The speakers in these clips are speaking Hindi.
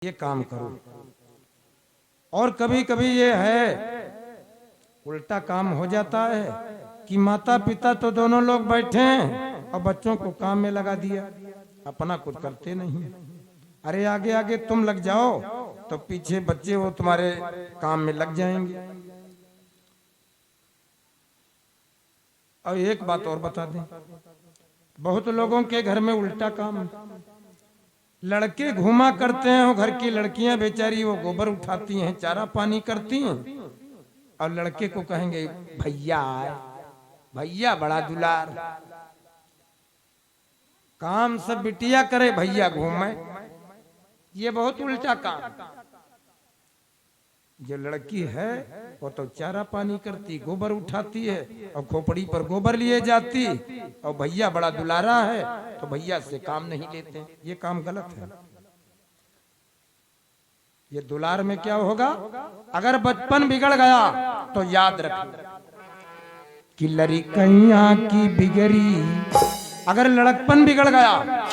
ये काम करो। और कभी कभी ये है उल्टा काम हो जाता है कि माता पिता तो दोनों लोग बैठे हैं और बच्चों को काम में लगा दिया, अपना कुछ करते नहीं। अरे आगे आगे तुम लग जाओ तो पीछे बच्चे वो तुम्हारे काम में लग जाएंगे। और एक बात और बता दें, बहुत लोगों के घर में उल्टा काम है। लड़के घूमा करते हैं और घर की लड़कियां बेचारी वो गोबर उठाती हैं, चारा पानी करती हैं, और लड़के को कहेंगे भैया भैया बड़ा दुलार। काम सब बिटिया करे, भैया घूमे। ये बहुत उल्टा काम। जो लड़की है वो तो चारा पानी करती, गोबर उठाती है और खोपड़ी पर गोबर लिए जाती, और भैया बड़ा दुलारा है तो भैया से काम नहीं लेते। ये काम गलत है। ये दुलार में क्या होगा, अगर बचपन बिगड़ गया तो याद रखना कि लड़कैया की बिगड़ी। अगर लड़कपन बिगड़ गया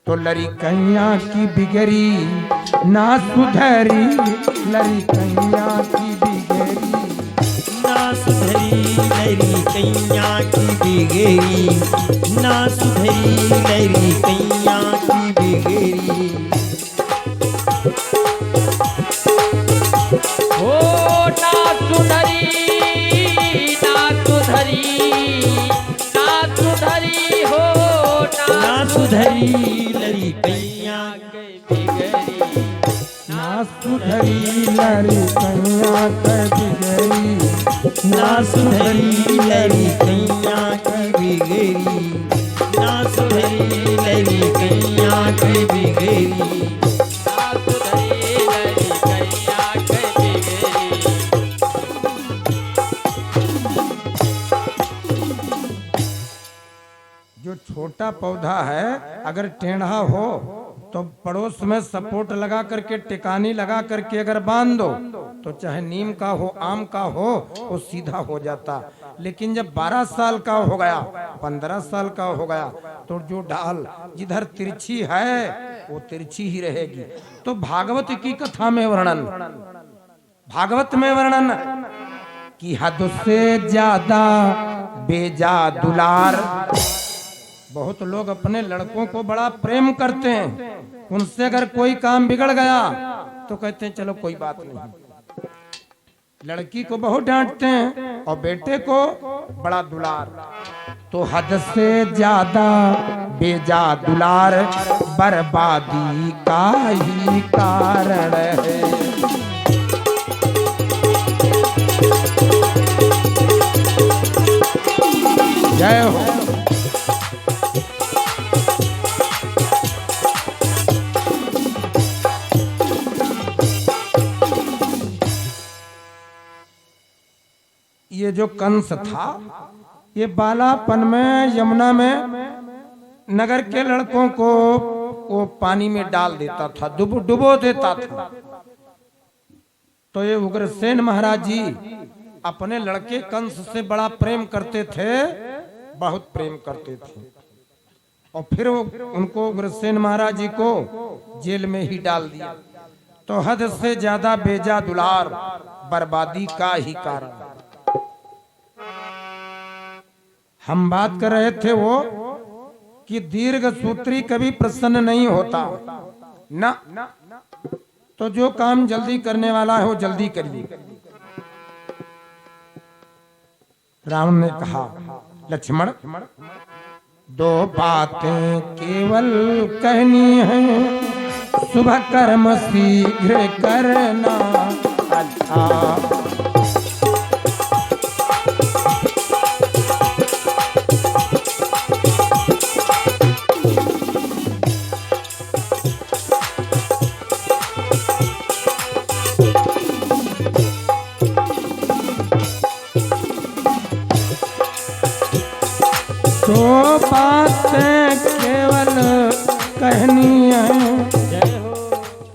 तो लड़कैया की बिगड़ी ना सुधरी, लड़कैया की बिगड़ी ना सुधरी, लड़कैया की बिगड़ी ना सुधरी, लड़कैया की बिगड़ी। ओ ना सुधरी, ना सुधरी, ना सुधरी हो ना सुधरी, लड़कैया की बिगड़ी ना सुधरी, लड़कैया की बिगड़ी ना सुधरी, लड़कैया की बिगड़ी ना सुधरी, लड़कैया की बिगड़ी। ना सुधरी, लड़कैया की बिगड़ी। जो छोटा पौधा है अगर टेढ़ा हो तो पड़ोस में सपोर्ट लगा करके, टिकानी लगा करके अगर बांध दो तो चाहे नीम का हो, आम का हो, वो सीधा हो जाता। लेकिन जब 12 साल का हो गया, 15 साल का हो गया, तो जो डाल जिधर तिरछी है वो तिरछी ही रहेगी। तो भागवत की कथा में वर्णन, भागवत में वर्णन कि हद से ज्यादा बेजा दुलार। बहुत लोग अपने लड़कों को बड़ा प्रेम करते हैं, उनसे अगर कोई काम बिगड़ गया तो कहते हैं चलो कोई बात नहीं। लड़की को बहुत डांटते हैं और बेटे को बड़ा दुलार। तो हद से ज्यादा बेजा दुलार बर्बादी का ही कारण है। जय हो। ये जो कंस था, ये बालापन में यमुना में नगर के लड़कों को वो पानी में डाल देता था, डुबो देता था। तो ये उग्रसेन महाराज जी अपने लड़के कंस से बड़ा प्रेम करते थे, बहुत प्रेम करते थे। और फिर उनको उग्रसेन महाराज जी को जेल में ही डाल दिया। तो हद से ज्यादा बेजा दुलार बर्बादी का ही कारण। हम बात कर रहे थे वो कि दीर्घ सूत्री कभी प्रसन्न नहीं होता ना। तो जो काम जल्दी करने वाला है वो जल्दी करिए। राम ने कहा लक्ष्मण, दो बातें केवल कहनी है, शुभ कर्म शीघ्र करना अच्छा। दो बातें केवल कहनी है,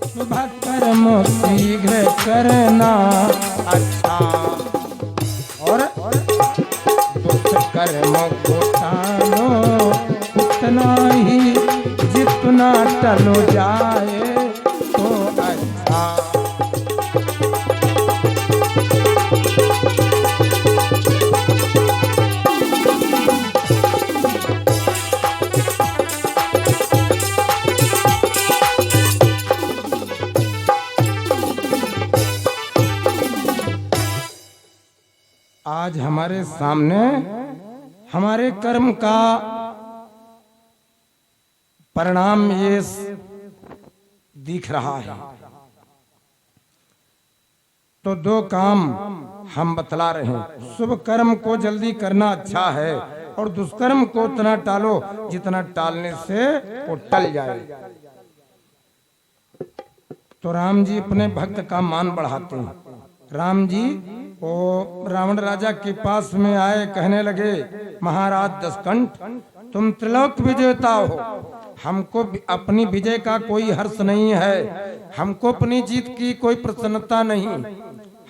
शुभ कर्म शीघ्र करना अच्छा। और दुष्कर्म को टालो उतना ही जितना ना टलो जाए तो अच्छा। आज हमारे सामने हमारे कर्म का परिणाम ये दिख रहा है। तो दो काम हम बतला रहे हैं। शुभ कर्म को जल्दी करना अच्छा है और दुष्कर्म को उतना टालो जितना टालने से वो टल जाए। तो राम जी अपने भक्त का मान बढ़ाते हैं। राम जी वो रावण राजा के पास में आए, कहने लगे महाराज दशकंठ, तुम त्रिलोक विजेता हो, हमको अपनी विजय का कोई हर्ष नहीं है, हमको अपनी जीत की कोई प्रसन्नता नहीं,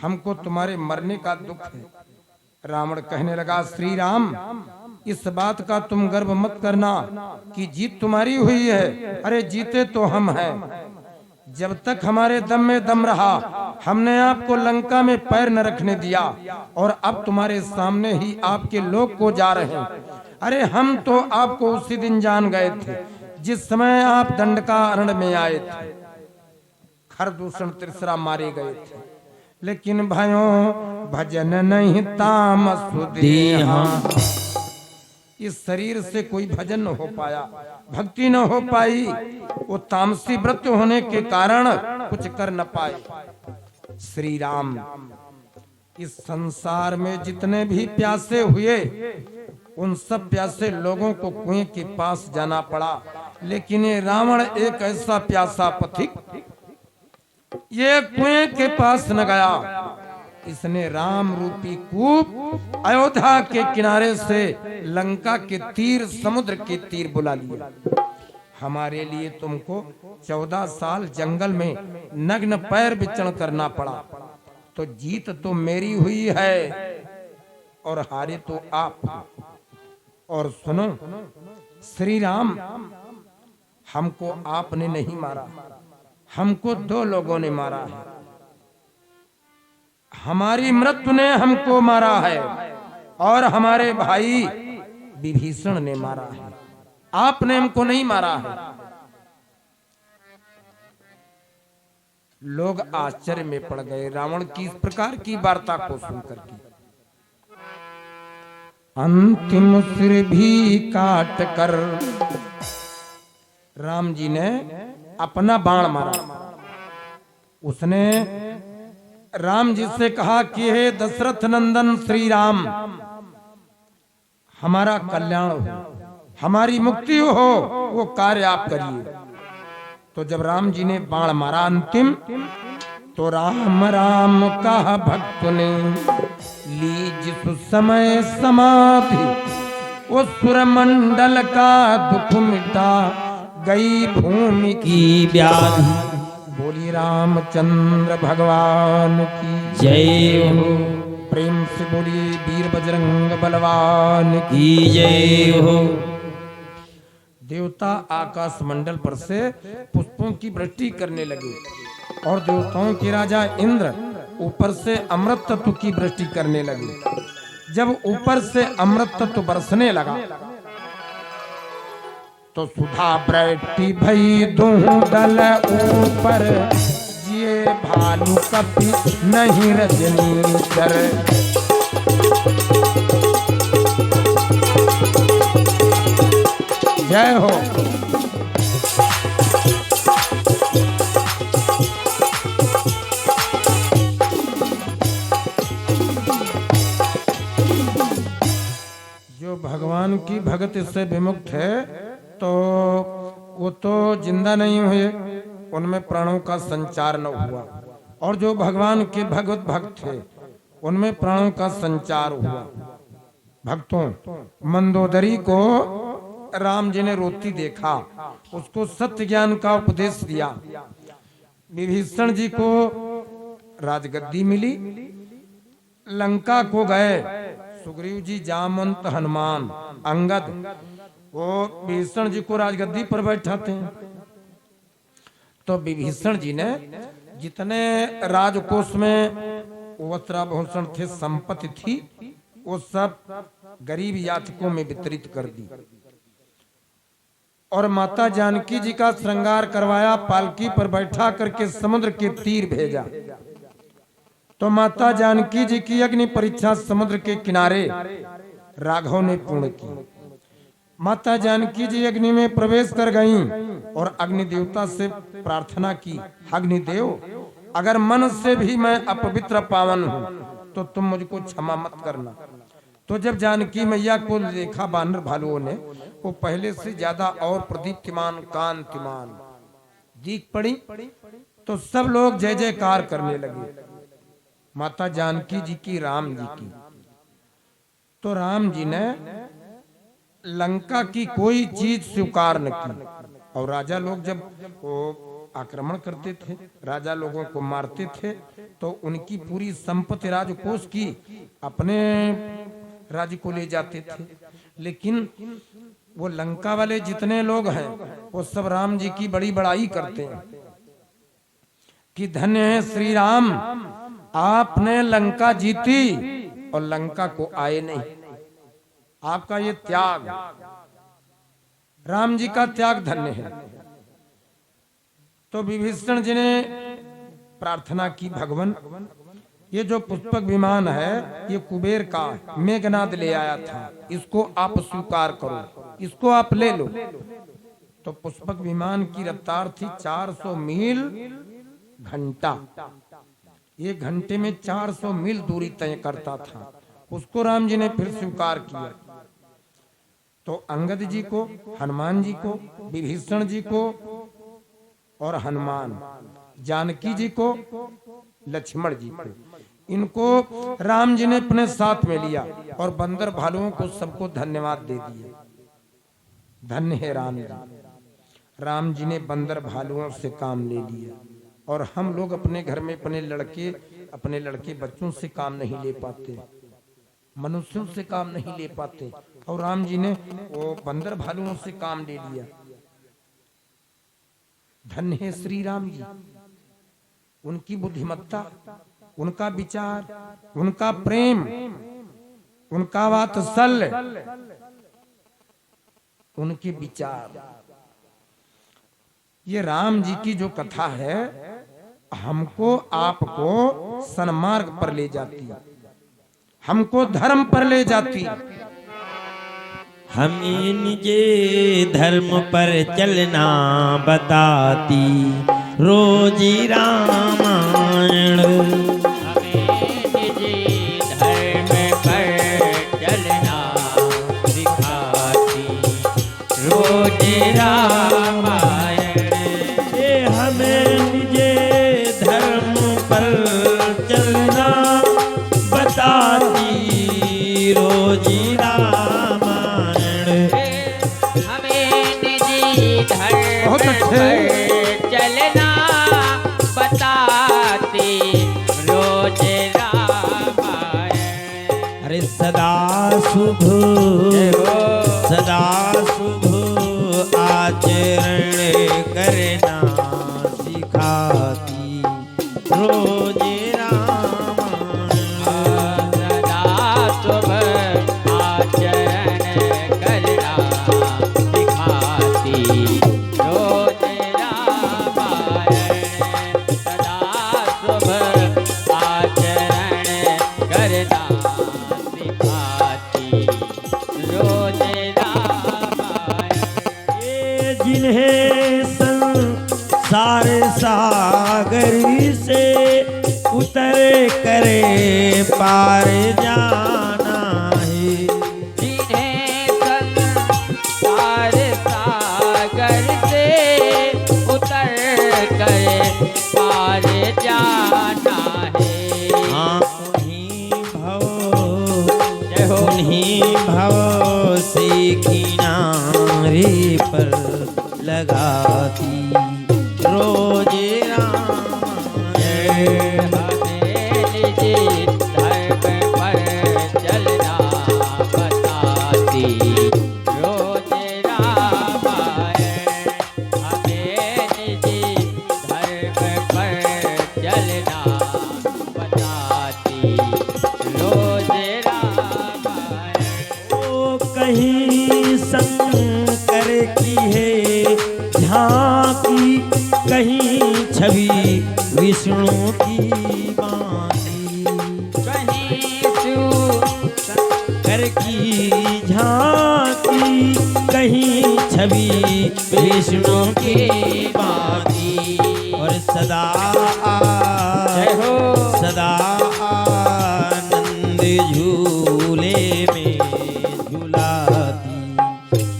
हमको तुम्हारे मरने का दुख है। रावण कहने लगा श्री राम, इस बात का तुम गर्व मत करना कि जीत तुम्हारी हुई है। अरे जीते तो हम हैं। जब तक हमारे दम में दम रहा हमने आपको लंका में पैर न रखने दिया और अब तुम्हारे सामने ही आपके लोग को जा रहे हैं। अरे हम तो आपको उसी दिन जान गए थे जिस समय आप दंडकारण्य में आए थे, खरदूषण त्रिसरा मारे गए थे। लेकिन भाइयों भजन नहीं तामस देहा, इस शरीर से कोई भजन न हो पाया, भक्ति न हो पाई, वो तामसी व्रत होने के कारण कुछ कर न पाए। श्री राम, इस संसार में जितने भी प्यासे हुए उन सब प्यासे लोगों को कुएं के पास जाना पड़ा, लेकिन ये रावण एक ऐसा प्यासा पथिक ये कुएं के पास न गया। इसने राम रूपी कूप अयोध्या के किनारे से लंका के तीर, समुद्र के तीर बुला लिए। हमारे लिए तुमको 14 साल जंगल में नग्न पैर विचरण करना पड़ा, तो जीत तो मेरी हुई है और हारे तो आप। और सुनो श्री राम, हमको आपने नहीं मारा, हमको दो लोगों ने मारा है। हमारी मृत्यु ने हमको मारा है और हमारे भाई विभीषण ने मारा है, आपने हमको नहीं मारा है। लोग आश्चर्य में पड़ गए रावण की इस प्रकार की वार्ता को सुनकर के। अंतिम सिर भी काट कर राम जी ने अपना बाण मारा। उसने राम जी से कहा कि हे दशरथ नंदन श्री राम, हमारा कल्याण हो, हमारी मुक्ति हो, वो कार्य आप करिए। तो जब राम जी ने बाण मारा अंतिम, तो राम राम कहा भक्त ने ली जिस समय समाधि, वो सुरमंडल का दुख मिटा गई भूमि की व्याधि। बोली रामचंद्र भगवान की जय हो, प्रेम से बोलिए वीर बजरंग बलवान की जय हो। देवता आकाश मंडल पर से पुष्पों की वृष्टि करने लगे और देवताओं के राजा इंद्र ऊपर से अमृत तत्व की वृष्टि करने लगे। जब ऊपर से अमृत तत्व बरसने लगा तो सुधा वृष्टि भई दूं दल ऊपर, ये भालू कभी नहीं रजनीचर। जय हो। जो भगवान की भक्ति से विमुक्त है तो वो तो जिंदा नहीं हुए, उनमें प्राणों का संचार न हुआ। और जो भगवान के भगवत भक्त थे उनमें प्राणों का संचार हुआ। भक्तों, मंदोदरी को राम जी ने रोती देखा, उसको सत्य ज्ञान का उपदेश दिया। विभीषण जी को राजगद्दी मिली, लंका को गए सुग्रीव जी, जामवंत, हनुमान, अंगद, वो विभीषण जी को राजगद्दी पर बैठाते हैं। तो विभीषण जी ने जितने राजकोष में वस्त्राभूषण थे, संपत्ति थी, वो सब गरीब याचकों में वितरित कर दी और माता जानकी जी का श्रृंगार करवाया, पालकी पर बैठा करके समुद्र के तीर भेजा। तो माता जानकी जी की अग्नि परीक्षा समुद्र के किनारे राघव ने पूर्ण की। माता जानकी जी अग्नि में प्रवेश कर गईं और अग्नि देवता से प्रार्थना की, अग्निदेव, अगर मन से भी मैं अपवित्र पावन हूं तो तुम मुझको क्षमा मत करना। तो जब जानकी मैया को देखा बानर भालुओं ने, वो पहले से ज्यादा और प्रदीप्तिमान कांतिमान दिख पड़ी, तो सब लोग जय जयकार करने लगे, माता जानकी जी की, राम जी की। तो राम जी ने लंका की कोई चीज स्वीकार न की। और राजा लोग जब वो आक्रमण करते थे, राजा लोगों को मारते थे, तो उनकी पूरी संपत्ति राजकोष की अपने राज्य को ले जाते थे। लेकिन वो लंका वाले जितने लोग हैं, वो सब राम जी की बड़ी बड़ाई करते हैं कि धन्य है श्री राम, आपने लंका जीती और लंका को आए नहीं। आपका ये त्याग, राम जी का त्याग धन्य है। तो विभीषण जी ने प्रार्थना की, भगवान, ये जो पुष्पक विमान है ये कुबेर का, मेघनाद ले आया था, इसको आप स्वीकार करो, इसको आप ले लो। तो पुष्पक विमान की रफ्तार थी 400 मील घंटा, एक घंटे में 400 मील दूरी तय करता था। उसको राम जी ने फिर स्वीकार किया। तो अंगद जी को, हनुमान जी को, विभीषण जी को और हनुमान, जानकी जी को, लक्ष्मण जी को, इनको राम जी ने अपने साथ में लिया और बंदर भालुओं को सबको धन्यवाद दे दिए। धन्य है राम जी। राम जी ने बंदर भालुओं से काम ले लिया और हम लोग अपने घर में अपने लड़के बच्चों से काम नहीं ले पाते, मनुष्यों से काम नहीं ले पाते, और राम जी ने वो बंदर भालुओं से काम ले लिया। धन्य है श्री राम जी। उनकी बुद्धिमत्ता, उनका विचार, उनका प्रेम, उनका वात्सल्य, उनके विचार, ये राम जी की जो कथा है हमको आपको सन्मार्ग पर ले जाती, हमको धर्म पर ले जाती। हमें निजे धर्म पर चलना बताती रोजी रामायण। हमें निजी धर्म पर चलना सिखाती रोज रामायण। ये हमें निजे धर्म पर चलना बताती रोजी रामायण। हमें निजी धर्म बहुत अच्छे। पर चलना बताती रोज रामायण। अरे सदा शुभ आचरण करना सिखाती रोज रामायण। सदा शुभ आचरण करना सिखाती रोज रामायण। सदा शुभ आचरण करना सिखाती रोज रामायण। ये जिन्हें संसार सागर से उतर करे पार जाना है। जिन्हें संसार सागर से उतर कर पार जाना है। हाँ उन्हीं जय हो। भव से किनारे पर लगाती रोज रामायण। हमें निजी धर्म पर चलना बताती रोज रामायण। हमें निजी कहीं छवि विष्णु की बांकी, कहीं शिव कर की झांकी, कहीं छवि विष्णु की बांकी। और सदा जय हो सदा आनंद झूले में झुलाती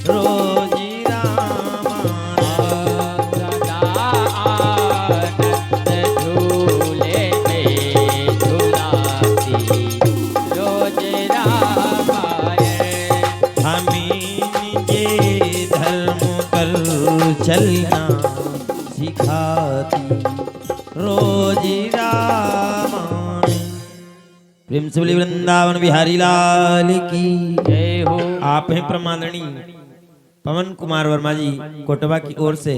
रोजी रामायण। सदा आनंद झूले में झुलाती रोज रामायण। हमें ये धर्म पर चलना सिखाती रोजी रामायण। प्रेम से बोलिए वृंदावन बिहारी लाल की जय हो। आप हैं प्रमादनी पवन कुमार वर्मा जी कोटवा की ओर से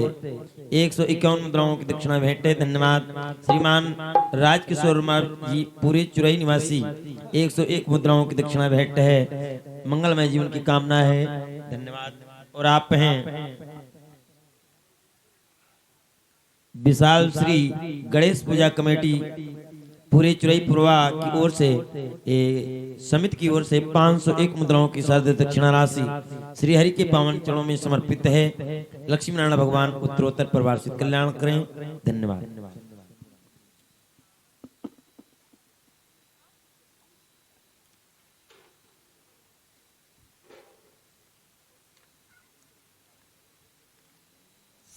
151 मुद्राओं की दक्षिणा भेंट है। धन्यवाद। श्रीमान राजकिशोर वर्मा जी पूरे चुरई निवासी 101 मुद्राओं की दक्षिणा भेंट है। मंगलमय जीवन की कामना है। धन्यवाद। और आप हैं विशाल श्री गणेश पूजा कमेटी पूरे चुरई पूर्वा की ओर से समिति की ओर से 501 मुद्राओं की साथ दक्षिणा राशि श्री हरि के पावन चरणों में समर्पित है। लक्ष्मी नारायण भगवान उत्तरोत्तर परिवार से कल्याण करें। धन्यवाद।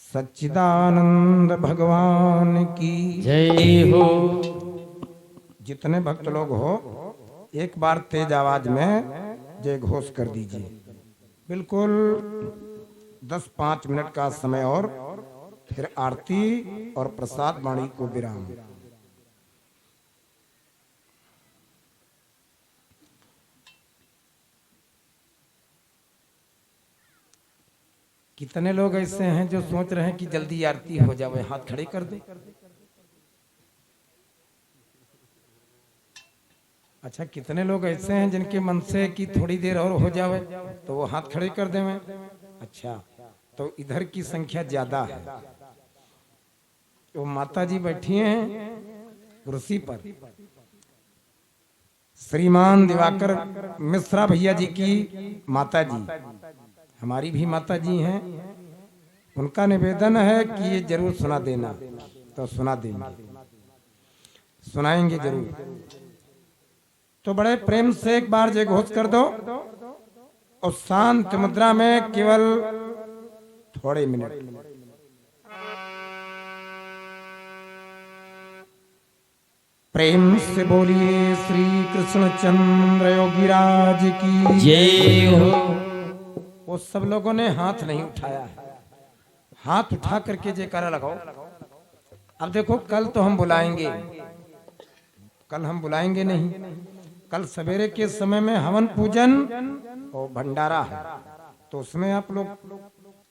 सच्चिदानंद भगवान की जय हो। जितने भक्त लोग हो एक बार तेज आवाज में जय घोष कर दीजिए। बिल्कुल 10-5 मिनट का समय और फिर आरती और प्रसाद वाणी को विराम। कितने लोग ऐसे हैं जो सोच रहे हैं कि जल्दी आरती हो जाए? हाथ खड़े कर दे। अच्छा, कितने लोग ऐसे हैं जिनके मन से कि थोड़ी देर और हो जावे तो वो हाथ खड़े कर देवें? अच्छा, तो इधर की संख्या ज्यादा है। वो माता जी बैठी हैं कुर्सी पर। श्रीमान दिवाकर मिश्रा भैया जी की माता जी, हमारी भी माता जी हैं। उनका निवेदन है कि ये जरूर सुना देना, तो सुना देंगे, सुनाएंगे जरूर। तो बड़े प्रेम से एक बार जय घोष कर दो और शांत मुद्रा में केवल थोड़े मिनट। प्रेम से बोलिए श्री कृष्ण चंद्र योगीराज की जय हो। वो सब लोगों ने हाथ नहीं उठाया है, हाथ उठा करके जयकारा लगाओ। अब देखो, कल तो हम बुलाएंगे, कल हम बुलाएंगे नहीं। कल सवेरे के समय में हवन पूजन और भंडारा है, तो उसमें आप लोग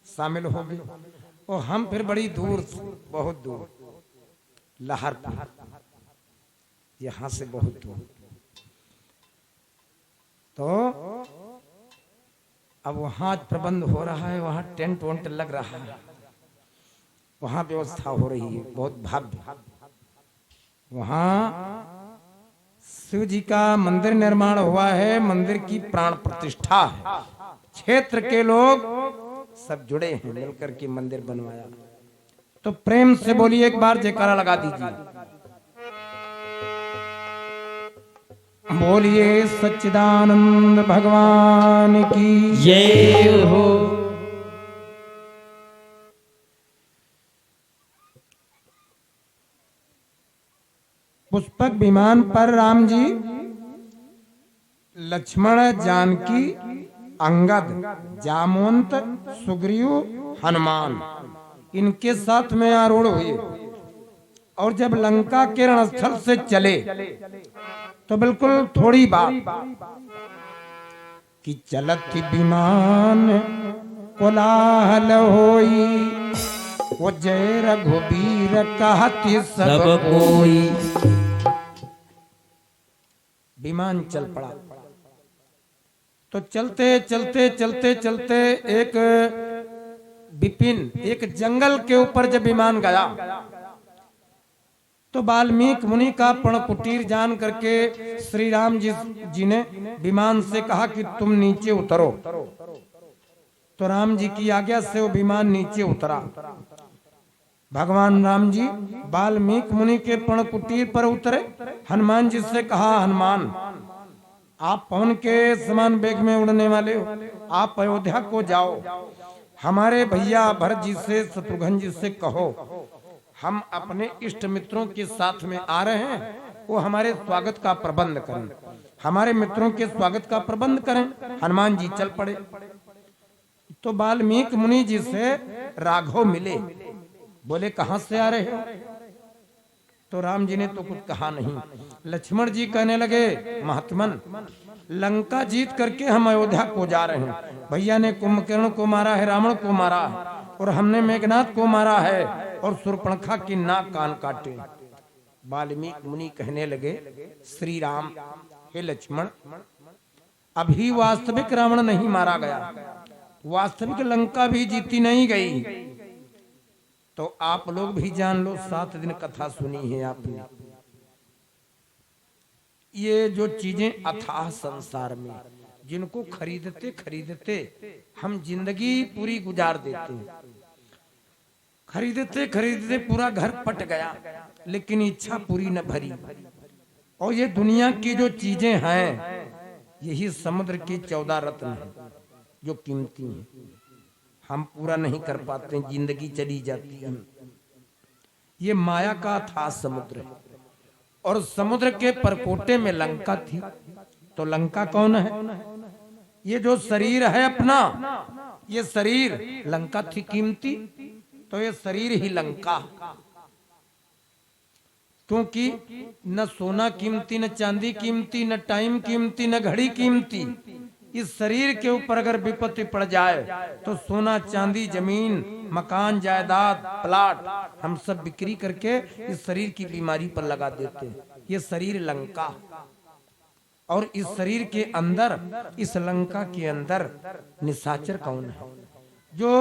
शामिल होंगे। और हम फिर बड़ी दूर, बहुत दूर, लहरपुर, यहाँ से बहुत दूर। तो अब वहाँ प्रबंध हो रहा है, वहाँ टेंट वेंट लग रहा है, वहाँ व्यवस्था हो रही है बहुत भव्य। वहाँ शिव जी का मंदिर निर्माण हुआ है, मंदिर की प्राण प्रतिष्ठा है। क्षेत्र के लोग सब जुड़े हैं, मिलकर के मंदिर बनवाया। तो प्रेम से बोलिए एक बार जयकारा लगा दीजिए। बोलिए सच्चिदानंद भगवान की जय हो। पुष्पक विमान पर राम जी, लक्ष्मण, जानकी, अंगद, जामवंत, सुग्रीव, हनुमान इनके साथ में आरूढ़ हुए। और जब लंका के रणस्थल से चले तो बिल्कुल थोड़ी बात कि चलत विमान कोलाहल होई, वो जय रघुबीर कहती सब कोई। विमान चल पड़ा। तो चलते चलते चलते चलते एक विपिन एक जंगल के ऊपर जब विमान गया तो वाल्मीकि मुनि का पर्ण कुटीर जान करके श्री राम जी ने विमान से कहा कि तुम नीचे उतरो। तो राम जी की आज्ञा से वो विमान नीचे उतरा। भगवान राम जी वाल्मीकि मुनि के पर्ण कुटीर पर उतरे। हनुमान जी से कहा, हनुमान आप पवन के समान वेग में उड़ने वाले हो, आप अयोध्या को जाओ, हमारे भैया भरत जी से शत्रुघ्न जी से कहो हम अपने इष्ट मित्रों के साथ में आ रहे हैं, वो हमारे स्वागत का प्रबंध करें, हमारे मित्रों के स्वागत का प्रबंध करें। हनुमान जी चल पड़े। तो वाल्मीकि मुनि जी से राघव मिले, बोले कहां से आ रहे हो? तो राम जी ने तो कुछ कहा नहीं। लक्ष्मण जी कहने लगे, महात्मन लंका जीत करके हम अयोध्या को जा रहे हैं। भैया ने कुंभकर्ण को मारा है, रावण को मारा है, और हमने मेघनाथ को मारा है, और शूर्पणखा की नाक कान काटे। वाल्मीकि मुनि कहने लगे, श्री राम हे लक्ष्मण, अभी वास्तविक रावण नहीं मारा गया, वास्तविक लंका भी जीती नहीं गई। तो आप लोग भी जान लो, 7 दिन कथा सुनी है आपने। ये जो चीजें अथाह संसार में, जिनको खरीदते खरीदते हम जिंदगी पूरी गुजार देते हैं, खरीदते खरीदते पूरा घर पट गया, लेकिन इच्छा पूरी न भरी। और ये दुनिया की जो चीजें हैं, यही समुद्र की 14 रत्न हैं जो कीमती हैं, हम पूरा नहीं कर पाते, जिंदगी चली जाती है। ये माया का था समुद्र है, और समुद्र के परकोटे में लंका थी। तो लंका कौन है? ये जो शरीर है अपना, ये शरीर लंका थी कीमती, तो ये शरीर ही लंका। क्योंकि न सोना कीमती, न चांदी कीमती, न टाइम कीमती, न घड़ी कीमती। इस शरीर के ऊपर अगर विपत्ति पड़ जाए तो सोना चांदी, जमीन, मकान, जायदाद, प्लाट हम सब बिक्री करके इस शरीर की बीमारी पर लगा देते हैं। ये शरीर लंका, और इस शरीर के अंदर, इस लंका के अंदर निशाचर कौन है? जो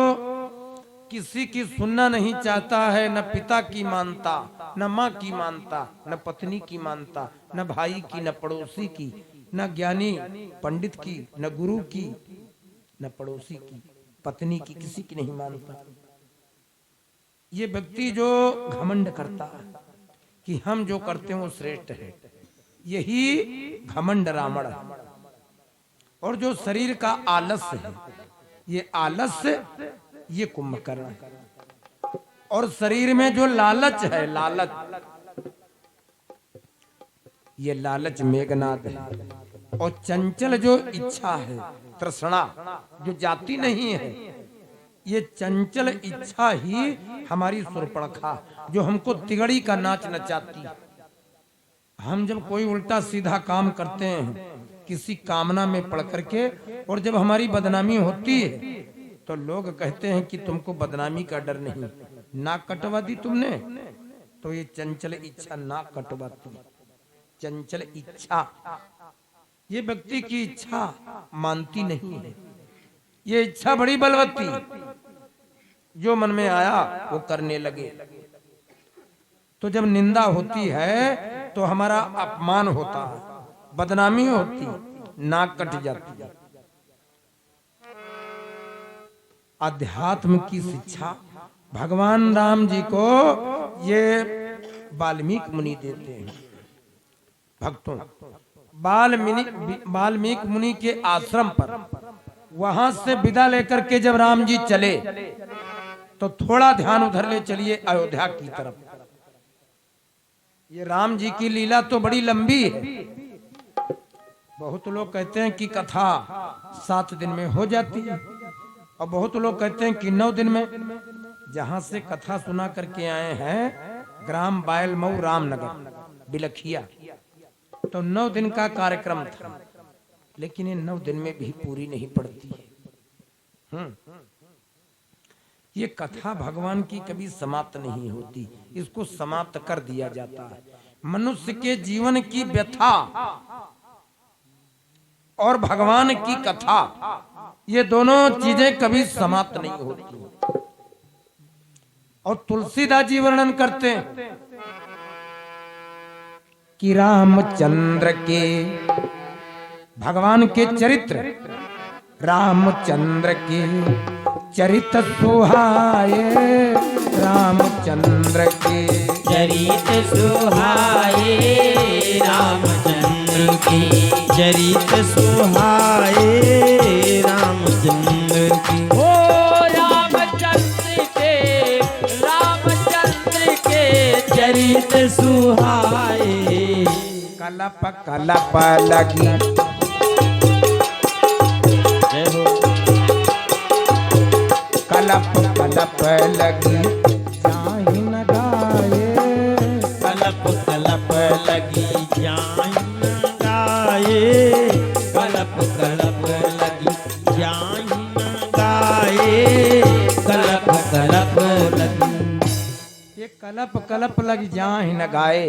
किसी की सुनना नहीं चाहता है, न पिता की मानता, न माँ की मानता, न पत्नी की मानता, न भाई की, न पड़ोसी की, न ज्ञानी पंडित की, न गुरु की, न पड़ोसी की, पत्नी की, किसी की नहीं मानता। ये व्यक्ति जो घमंड करता है कि हम जो करते हैं वो श्रेष्ठ है, यही घमंड रावण है। और जो शरीर का आलस्य है, ये आलस्य, ये कुंभकर्ण है। और शरीर में जो लालच है, लालच, ये लालच मेघनाद है। और चंचल जो इच्छा है, तृष्णा जो जाती नहीं है, ये चंचल इच्छा ही हमारी शूर्पणखा, जो हमको तिगड़ी का नाच नचाती। हम जब कोई उल्टा सीधा काम करते हैं किसी कामना में पड़ करके, और जब हमारी बदनामी होती है तो लोग कहते हैं कि तुमको बदनामी का डर नहीं, नाक कटवा दी तुमने, तो ये चंचल इच्छा नाक कटवाती। चंचल इच्छा, ये व्यक्ति की इच्छा मानती नहीं है, ये इच्छा बड़ी बलवती, जो मन में आया वो करने लगे। तो जब निंदा होती है तो हमारा अपमान होता है, बदनामी होती, नाक कट जाती है। अध्यात्म की शिक्षा भगवान राम जी को ये वाल्मीकि मुनि देते हैं। भक्तों, वाल्मीकि मुनि के आश्रम पर वहां से विदा लेकर के जब राम जी चले तो थोड़ा ध्यान उधर ले चलिए, अयोध्या की तरफ। ये राम जी की लीला तो बड़ी लंबी है। बहुत लोग कहते हैं कि कथा 7 दिन में हो जाती है, और बहुत लोग कहते हैं कि 9 दिन में। जहां से कथा सुना करके आए हैं, ग्राम बायलमऊ रामनगर बिलखिया, तो 9 दिन का कार्यक्रम था, लेकिन ये 9 दिन में भी पूरी नहीं पड़ती है। ये कथा भगवान की कभी समाप्त नहीं होती, इसको समाप्त कर दिया जाता है। मनुष्य के जीवन की व्यथा और भगवान की कथा, ये दोनों चीजें कभी समाप्त नहीं होती। और तुलसीदास जी वर्णन करते हैं कि रामचंद्र के भगवान के चरित्र, रामचंद्र के चरित सुहाए, रामचंद्र के चरित सुहाए, रामचंद्र की चरित सुहाए, रामचंद्र की। ओ रामचंद्र के चरित सुहाए, कलप कलप लगी, जय हो। कलप कलप लगी जाहि न गाए, कलप कलप लगी जान गाए, कलप कलप लगी जान गाए, कलप कलप लगी। ये कलप कलप लगी जाहि न गाए,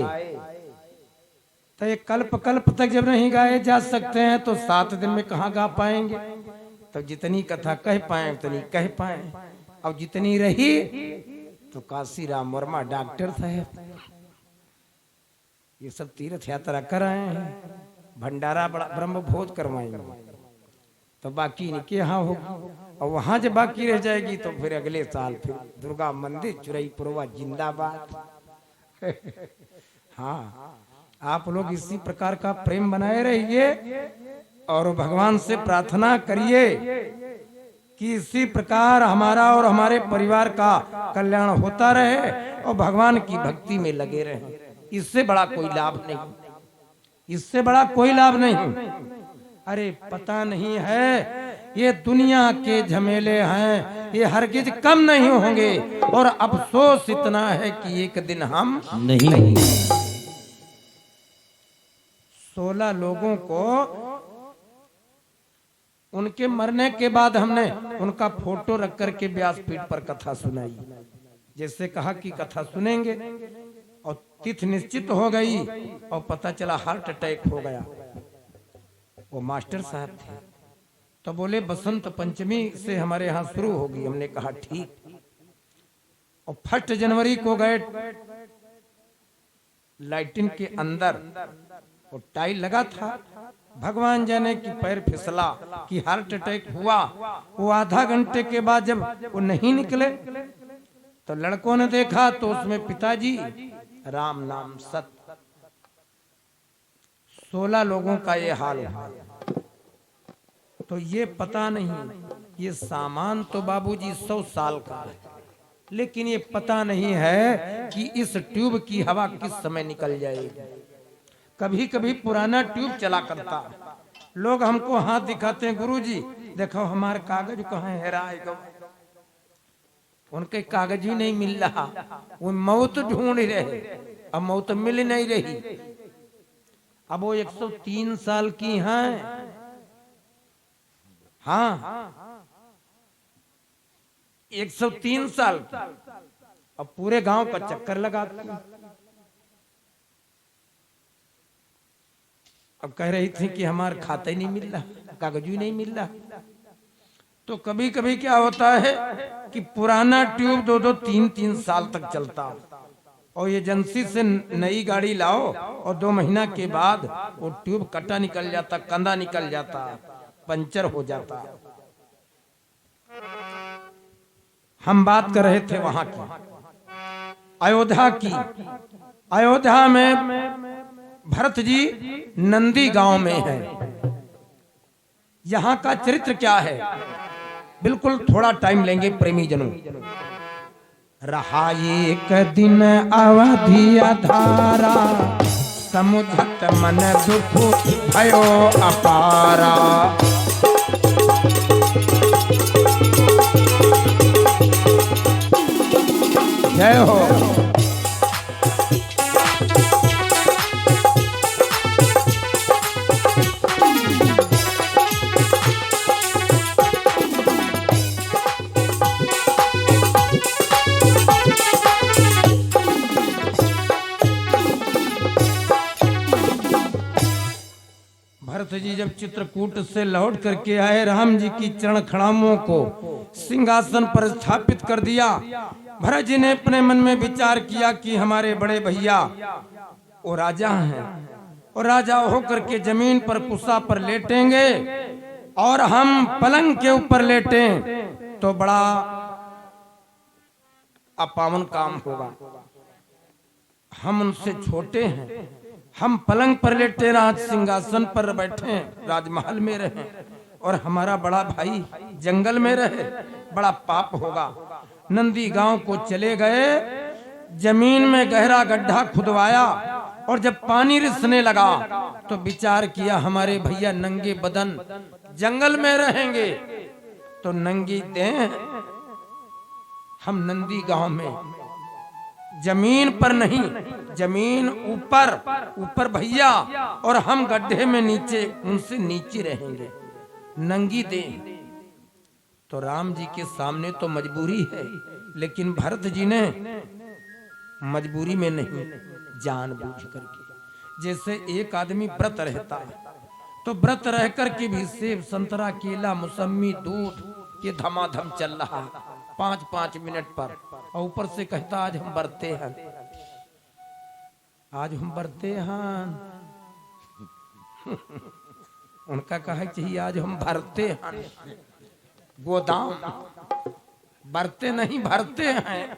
तो ये कल्प कल्प तक जब नहीं गाए जा सकते हैं तो 7 दिन में कहाँ गा पाएंगे। तो जितनी कथा कह पाए उतनी कह पाए, और जितनी रही तो काशी राम वर्मा डॉक्टर साहब ये सब तीर्थ यात्रा कर आए हैं, भंडारा बड़ा ब्रह्म भोज करवाएंगे, तो बाकी इनके यहाँ होगी। और वहां जब बाकी रह जाएगी तो फिर अगले साल फिर दुर्गा मंदिर चुरई पुरवा जिंदाबाद। हाँ, आप लोग इसी प्रकार का प्रेम बनाए रहिए और भगवान से प्रार्थना करिए कि इसी प्रकार हमारा और हमारे परिवार का कल्याण होता रहे और भगवान की भक्ति में लगे रहे। इससे बड़ा कोई लाभ नहीं, इससे बड़ा कोई लाभ नहीं। अरे पता नहीं है, ये दुनिया के झमेले हैं, ये हरगिज कम नहीं होंगे, और अफसोस इतना है कि एक दिन हम नहीं। 16 लोगों को उनके मरने के बाद हमने उनका फोटो रख करके व्यासपीठ पर कथा सुनाई। जैसे कहा कि कथा सुनेंगे और तिथि निश्चित हो गई और पता चला हार्ट अटैक हो गया। वो मास्टर साहब थे, तो बोले बसंत पंचमी से हमारे यहाँ शुरू होगी। हमने कहा ठीक। और 1 जनवरी को गए लाइटिन के अंदर, और टाइल लगा था, भगवान जाने कि पैर फिसला कि हार्ट अटैक हुआ। वो आधा घंटे के बाद जब वो नहीं निकले तो लड़कों ने देखा तो उसमें पिताजी राम नाम सत्य। 16 लोगों का ये हाल हुआ। तो ये पता नहीं, ये सामान तो बाबूजी 100 साल का है, लेकिन ये पता नहीं है कि इस ट्यूब की हवा किस समय निकल जाएगी। कभी कभी पुराना ट्यूब चला करता, लोग हमको हाथ दिखाते हैं, गुरुजी देखो हमारे कागज कहाँ है, हेराएगा। उनके कागज ही नहीं मिल रहा, वो मौत ढूंढ रहे, अब मौत मिल नहीं रही। अब वो 103 साल की हैं। हाँ, 103 साल की, अब पूरे गांव का चक्कर लगाती। अब कह रही थी कि हमारे खाते ही नहीं मिल रहा, कागज ही नहीं मिल रहा। तो कभी कभी क्या होता है कि पुराना ट्यूब 2-2, 3-3 साल तक चलता, और एजेंसी से नई गाड़ी लाओ और 2 महीना के बाद वो ट्यूब कटा निकल जाता, कंधा निकल जाता, पंचर हो जाता। हम बात कर रहे थे वहां की, अयोध्या की। अयोध्या में भरत जी नंदी गांव में है। यहाँ का चरित्र क्या है, बिल्कुल थोड़ा टाइम लेंगे प्रेमी जनों। रहा एक दिन अवधि अधारा, समुझत मन दुख भयो अपारा। जय हो। भरत जी जब चित्रकूट से लौट करके आए, राम जी की चरण खड़ामों को सिंहासन पर स्थापित कर दिया। भरत जी ने अपने मन में विचार किया कि हमारे बड़े भैया वो राजा हैं और राजा होकर के जमीन पर कुसा पर लेटेंगे और हम पलंग के ऊपर लेटें तो बड़ा अपावन काम होगा। हम उनसे छोटे हैं, हम पलंग पर लेटे राज सिंहासन पर बैठे राजमहल में रहे और हमारा बड़ा भाई जंगल में रहे, बड़ा पाप होगा। नंदी गांव को चले गए, जमीन में गहरा गड्ढा खुदवाया और जब पानी रिसने लगा तो विचार किया हमारे भैया नंगे बदन जंगल में रहेंगे तो नंगी देह हम नंदी गांव में, जमीन पर नहीं, जमीन ऊपर, ऊपर भैया और हम गड्ढे में नीचे, उनसे नीचे रहेंगे नंगी देह। तो राम जी के सामने तो मजबूरी है, लेकिन भरत जी ने मजबूरी में नहीं, जानबूझ करके। जैसे एक आदमी व्रत रहता है तो व्रत रह करके भी सेब संतरा केला मौसमी दूध ये धमाधम चल रहा है 5-5 मिनट पर, और ऊपर से कहता आज हम बरते हैं, आज हम बरते हैं। उनका कहा चाहिए आज हम भरते हैं, गोदाम भरते नहीं भरते हैं।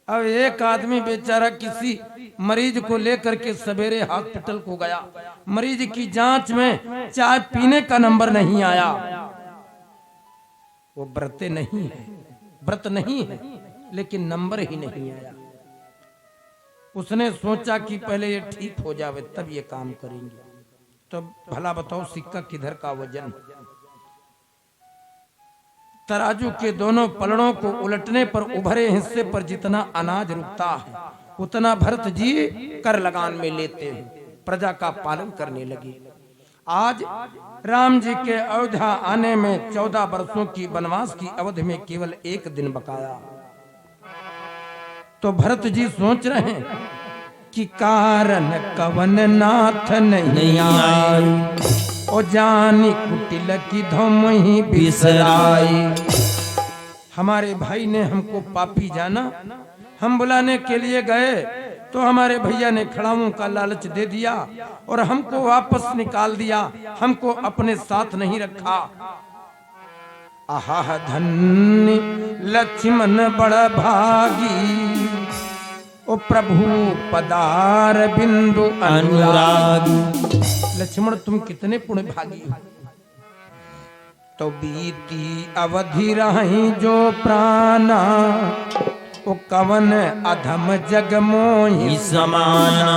अब एक आदमी बेचारा किसी मरीज को लेकर के सवेरे हॉस्पिटल को गया, मरीज की जांच में चाय पीने का नंबर नहीं आया, वो व्रते नहीं है, व्रत नहीं है, लेकिन नंबर ही नहीं आया। उसने सोचा कि पहले ये ठीक हो जावे तब ये काम करेंगे। तो भला बताओ सिक्का किधर का वजन? तराजू के दोनों पलड़ों को उलटने पर उभरे हिस्से पर जितना अनाज रुकता है उतना भरत जी कर लगान में लेते हैं, प्रजा का पालन करने लगे। आज राम जी के अयोध्या आने में 14 वर्षों की वनवास की अवधि में केवल 1 दिन बकाया। तो भरत जी सोच रहे हैं कि कारण कवन नाथ नहीं आए ओ जानी कुटिल की धम ही बिसराई। हमारे भाई ने हमको पापी जाना, हम बुलाने के लिए गए तो हमारे भैया ने खड़ाऊं का लालच दे दिया और हमको वापस निकाल दिया, हमको अपने साथ नहीं रखा। आहा धन्य लक्ष्मण बड़ भागी ओ प्रभु पदार बिंदु अनुरागी। लक्ष्मण तुम कितने पुण्य भागी हो। तो बीती अवधि रही जो प्राणा ओ कवन अधम जग मोहि समाना।